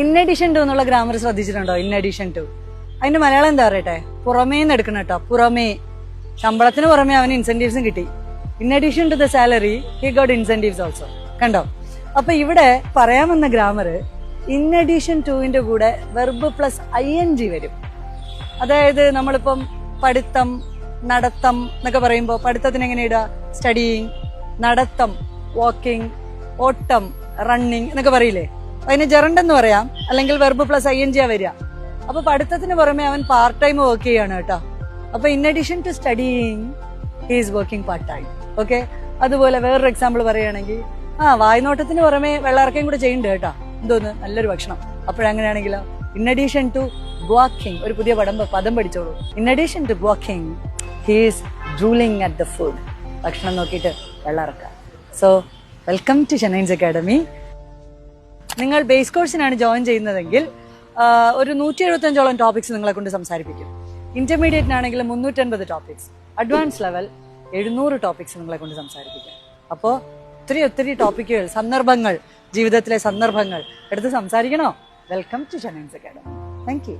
In addition to എന്നുള്ള grammar ശ്രദ്ധിച്ചിട്ടുണ്ടോ? In addition to അതിന്റെ മലയാളം എന്താ പറയട്ടെ? പുറമേന്ന് എടുക്കണം കേട്ടോ. പുറമേ, ശമ്പളത്തിന് പുറമേ അവന് ഇൻസെന്റീവ്സും കിട്ടി. In addition to the salary he got incentives also. കണ്ടോ? അപ്പൊ ഇവിടെ പറയാമെന്ന ഗ്രാമർ ഇൻ അഡീഷൻ ടുവിന്റെ കൂടെ വെർബ് പ്ലസ് ING വരും. അതായത് നമ്മളിപ്പം പഠിത്തം, നടത്തം എന്നൊക്കെ പറയുമ്പോൾ പഠിത്തത്തിന് എങ്ങനെ ഇടുക? സ്റ്റഡിയിങ്. നടത്തം വാക്കിംഗ്, ഓട്ടം റണ്ണിങ് എന്നൊക്കെ പറയില്ലേ? അതിന് ജെറണ്ട് എന്ന് പറയാം, അല്ലെങ്കിൽ വെർബ് പ്ലസ് ING വരിക. അപ്പൊ പഠിത്തത്തിന് പുറമെ അവൻ പാർട്ട് ടൈം വർക്ക് ചെയ്യാണ് കേട്ടോ. അപ്പൊ in addition to studying he is working part time. Okay. അതുപോലെ വേറൊരു എക്സാമ്പിൾ പറയുകയാണെങ്കിൽ വായ്നോട്ടത്തിന് പുറമെ വെള്ളയിറക്കയും കൂടെ ചെയ്യുന്നുണ്ട് കേട്ടോ. എന്തോന്ന് നല്ലൊരു ഭക്ഷണം. അപ്പോഴങ്ങനെയാണെങ്കിലോ ഇൻ അഡീഷൻ ടു വാക്കിംഗ്, ഒരു പുതിയ പദം പഠിച്ചോളൂ. In addition to walking he is drooling at the food. ഭക്ഷണം നോക്കിയിട്ട് വെള്ളയിറക്കുക. സോ വെൽക്കം ടു ഷനൈൻസ് അക്കാഡമി. നിങ്ങൾ ബേസ് കോഴ്സിനാണ് ജോയിൻ ചെയ്യുന്നതെങ്കിൽ ഒരു 175ഓളം ടോപ്പിക്സ് നിങ്ങളെ കൊണ്ട് സംസാരിപ്പിക്കും. ഇന്റർമീഡിയറ്റിനാണെങ്കിൽ 350 ടോപ്പിക്സ്, അഡ്വാൻസ് ലെവൽ 700 ടോപ്പിക്സ് നിങ്ങളെ കൊണ്ട് സംസാരിപ്പിക്കാം. അപ്പോൾ ഒത്തിരി ടോപ്പിക്കുകൾ, സന്ദർഭങ്ങൾ, ജീവിതത്തിലെ സന്ദർഭങ്ങൾ എടുത്ത് സംസാരിക്കണോ? വെൽക്കം ടു ഷനൈൻസ് അക്കാഡമി. Thank U.